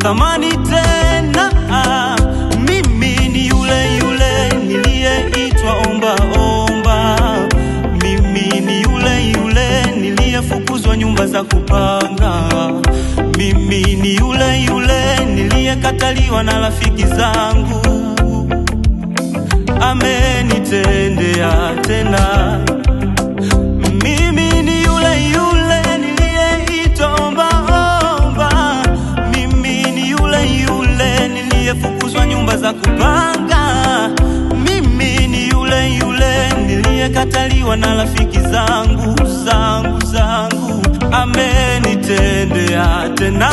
zamani tena. Mimi ni yule yule niliyeitwa omba omba. Mimi ni yule yule niliyefukuzwa nyumba za kupanga. Mimi ni yule yule niliyekataliwa na rafiki zangu. Amenitendea tena. Mimi ni yule yule niliyeitwa omba omba. Mimi ni yule yule niliyefukuzwa nyumba za kupanga. Mimi ni yule yule niliyekataliwa na rafiki zangu. Amenitendea tena.